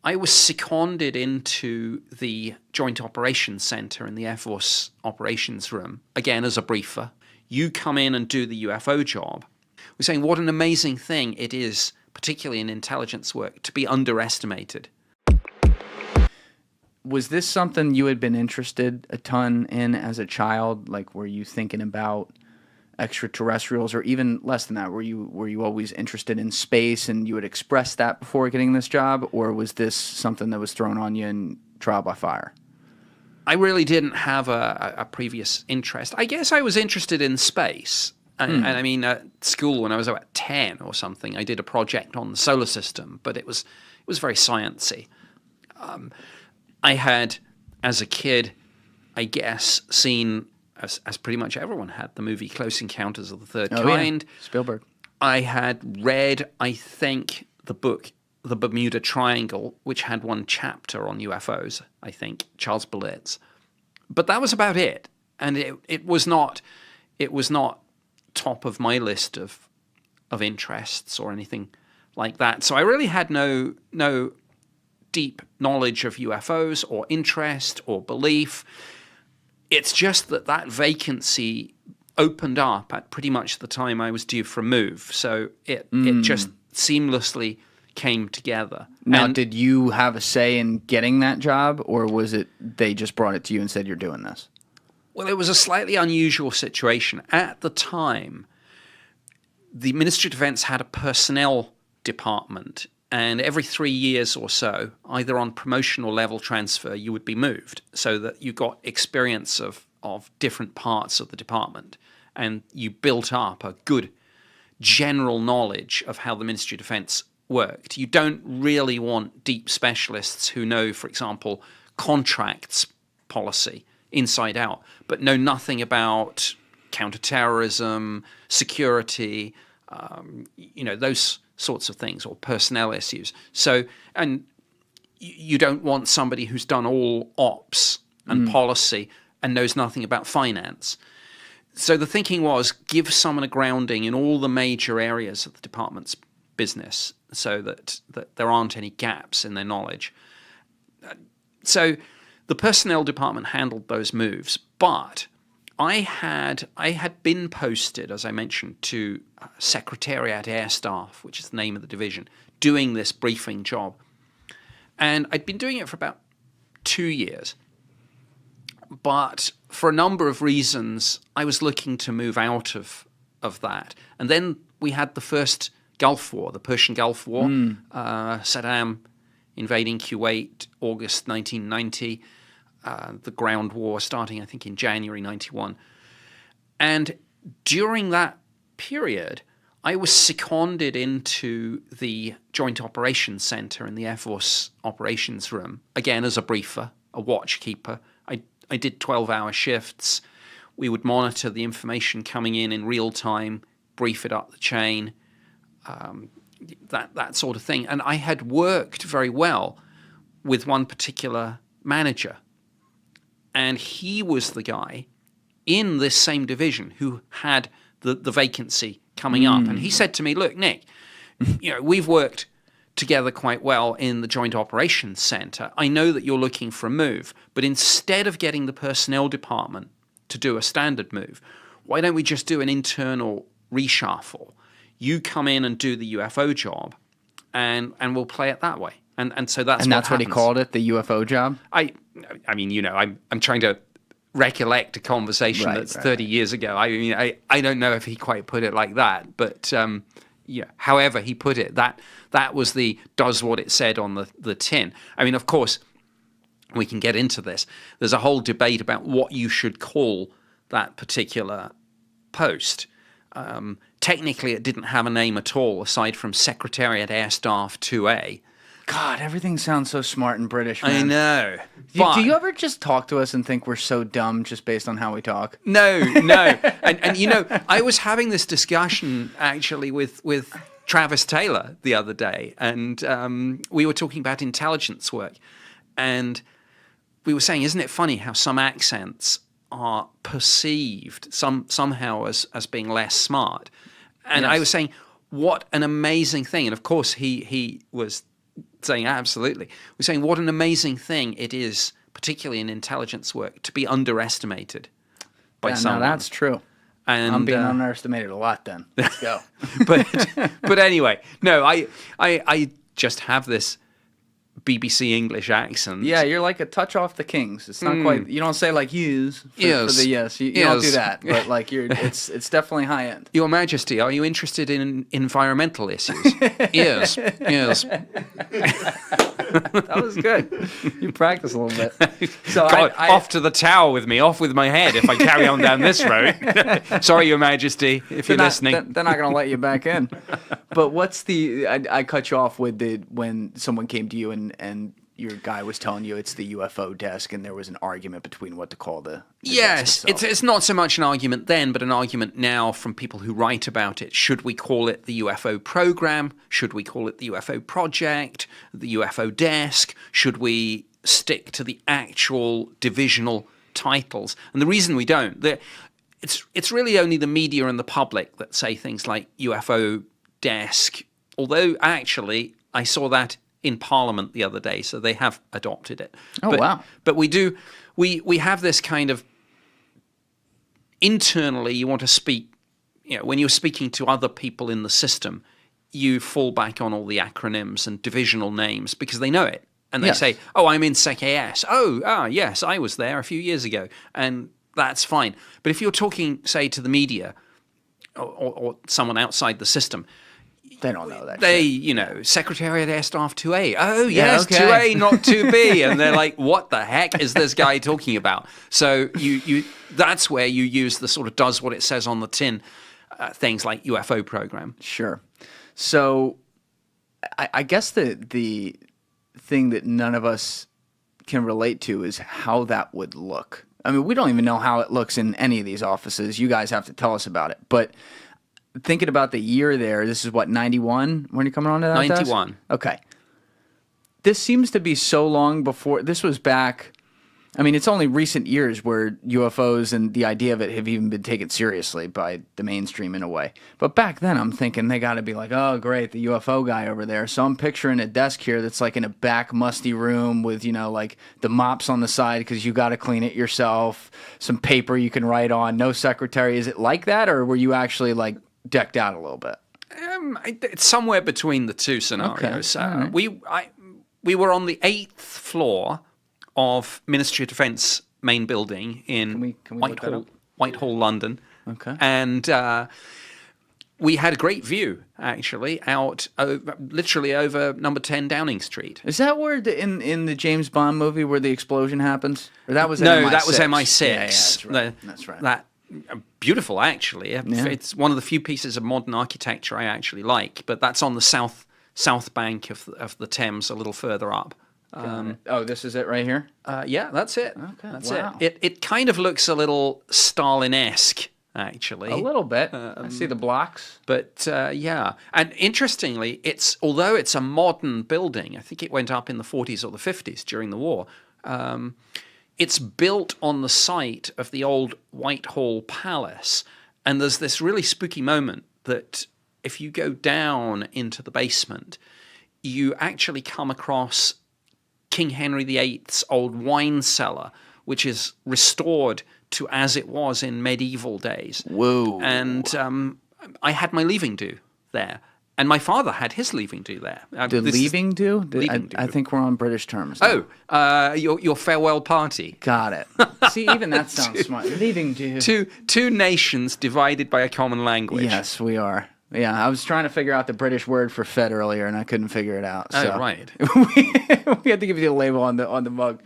I was seconded into the Joint Operations Center in the Air Force Operations Room, again as a briefer. You come in and do the UFO job. We're saying what an amazing thing it is, particularly in intelligence work, to be underestimated. Was this something you had been interested a ton in as a child? Like, were you thinking about extraterrestrials, or even less than that? Were you always interested in space and you had expressed that before getting this job, or was this something that was thrown on you in trial by fire? I really didn't have a previous interest. I guess I was interested in space. And I mean, at school, when I was about 10 or something, I did a project on the solar system, but it was very sciencey. I had, as a kid, I guess, seen, as pretty much everyone had, the movie Close Encounters of the Third Kind. Yeah. Spielberg. I had read, I think, the book The Bermuda Triangle, which had one chapter on UFOs, I think, Charles Bullitt's. But that was about it. And it was not top of my list of interests or anything like that. So I really had no deep knowledge of UFOs or interest or belief. It's just that vacancy opened up at pretty much the time I was due for a move. So it just seamlessly came together. Now, did you have a say in getting that job, or was it they just brought it to you and said, you're doing this? Well, it was a slightly unusual situation. At the time, the Ministry of Defense had a personnel department, and every 3 years or so, either on promotion or level transfer, you would be moved so that you got experience of different parts of the department, and you built up a good general knowledge of how the Ministry of Defense worked. You don't really want deep specialists who know, for example, contracts policy inside out, but know nothing about counterterrorism, security, those sorts of things, or personnel issues. So, and you don't want somebody who's done all ops and policy and knows nothing about finance. So the thinking was, give someone a grounding in all the major areas of the department's business so that there aren't any gaps in their knowledge. So the personnel department handled those moves, but I had been posted, as I mentioned, to Secretariat Air Staff, which is the name of the division, doing this briefing job. And I'd been doing it for about 2 years. But for a number of reasons, I was looking to move out of that. And then we had the first Gulf War, the Persian Gulf War, Saddam invading Kuwait, August 1990, the ground war starting, I think, in January 91. And during that period, I was seconded into the Joint Operations Center in the Air Force Operations Room, again as a briefer, a watchkeeper. I did 12-hour shifts. We would monitor the information coming in real time, brief it up the chain, that sort of thing. And I had worked very well with one particular manager. And he was the guy in this same division who had the vacancy coming up. And he said to me, look, Nick, we've worked together quite well in the Joint Operations Center. I know that you're looking for a move, but instead of getting the personnel department to do a standard move, why don't we just do an internal reshuffle? You come in and do the UFO job, and we'll play it that way. And so that's what he called it, the UFO job? I mean, I'm trying to recollect a conversation that's 30 years ago. I mean, I don't know if he quite put it like that, but however he put it, that was does what it said on the tin. I mean, of course, we can get into this. There's a whole debate about what you should call that particular post. Technically, it didn't have a name at all, aside from Secretariat Air Staff 2A. God, everything sounds so smart and British, man. I know. Do you ever just talk to us and think we're so dumb just based on how we talk? No. And I was having this discussion actually with Travis Taylor the other day, and we were talking about intelligence work, and we were saying, isn't it funny how some accents are perceived somehow as being less smart? And yes. I was saying, what an amazing thing. And of course, he was saying absolutely. We're saying what an amazing thing it is, particularly in intelligence work, to be underestimated by someone. No, that's true. And I'm being underestimated a lot then. Let's go. but anyway, no, I just have this BBC English accent. Yeah, you're like a touch off the Kings. It's not quite. You don't say like yes for the yes. You Yes. don't do that. But like it's definitely high end. Your Majesty, are you interested in environmental issues? Yes, yes. That was good. You practice a little bit. So God, off to the tower with me, off with my head if I carry on down this road. Sorry, Your Majesty, if you're listening. They're not going to let you back in. But what's the? I cut you off with when someone came to you and your guy was telling you it's the UFO desk, and there was an argument between what to call the Yes, desk itself. it's not so much an argument then, but an argument now from people who write about it. Should we call it the UFO program? Should we call it the UFO project? The UFO desk? Should we stick to the actual divisional titles? And the reason we don't, it's really only the media and the public that say things like UFO desk. Although actually, I saw that in Parliament the other day, so they have adopted it. Oh, wow. But we have this kind of internally, you want to speak, when you're speaking to other people in the system, you fall back on all the acronyms and divisional names because they know it. And they say, oh, I'm in Sec AS. Yes, I was there a few years ago. And that's fine. But if you're talking, say, to the media or someone outside the system, they don't know that. Secretariat Air Staff 2A. Oh, yes, 2A, not 2B. And they're like, what the heck is this guy talking about? So that's where you use the sort of does what it says on the tin things like UFO program. Sure. So I guess the thing that none of us can relate to is how that would look. I mean, we don't even know how it looks in any of these offices. You guys have to tell us about it. But thinking about the year there, this is what, 91? When are you coming on to that? 91. Desk? Okay. This seems to be so long before. This was back. I mean, it's only recent years where UFOs and the idea of it have even been taken seriously by the mainstream in a way. But back then, I'm thinking they got to be like, oh, great, the UFO guy over there. So I'm picturing a desk here that's like in a back musty room with, like the mops on the side because you got to clean it yourself, some paper you can write on, no secretary. Is it like that, or were you actually like decked out a little bit? It's somewhere between the two scenarios. Okay. We were on the 8th floor of Ministry of Defence main building in Can we look that up? Whitehall, London. Okay. And we had a great view, actually, out literally over number 10 Downing Street. Is that where in the James Bond movie where the explosion happens? Or that was No, MI6? that was MI6. Yeah, that's right. That's right. That beautiful, actually. It's one of the few pieces of modern architecture I actually like, but that's on the south bank of the Thames, a little further up. This is it right here? Yeah, that's it. Okay, that's wow. it. It kind of looks a little Stalin-esque, actually. A little bit. I see the blocks. But yeah, and interestingly, although it's a modern building, I think it went up in the 40s or the 50s during the war. It's built on the site of the old Whitehall Palace, and there's this really spooky moment that if you go down into the basement, you actually come across King Henry VIII's old wine cellar, which is restored to as it was in medieval days. Whoa. And I had my leaving do there. And my father had his leaving do there. Leaving do? I think we're on British terms now. Your farewell party. Got it. See, even that sounds smart. Leaving do. Two nations divided by a common language. Yes, we are. Yeah, I was trying to figure out the British word for fed earlier, and I couldn't figure it out. So right. we had to give you the label on the mug.